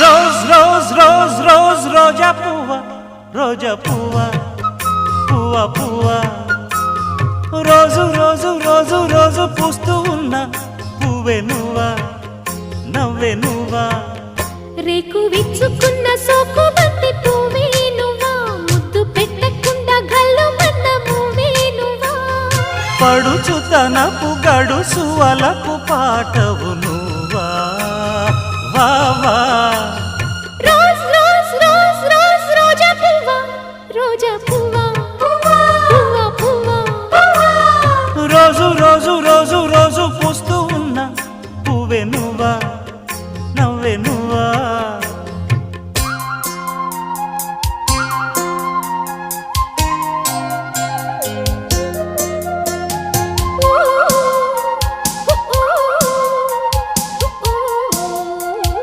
Rose rose rose rose రోజా పువ్వా, రోజా పువ్వా, పువ్వా పువ్వా. రోజు రోజు రోజు రోజు పూస్తూ ఉన్న పువ్వే నువ్వా, నవ్వే నువ్వా. రేకు విచ్చుకున్న సోకు బంతి పువ్వే నువ్వా, ముద్దు పెట్టకుండా గల్లు మన్న పువ్వే నువ్వా. పడుచు తనపు గడుసు అలకు పాటవు నువ్వా, వా వా. రోజ్ రోజ్ రోజ్ రోజ్ రోజా పువ్వా, రోజా పువ్వా, పువ్వా పువ్వా. రోజు రోజు రోజు రోజు పూస్తూ ఉన్న పువ్వే నువ్వా, నవ్వే నువ్వా.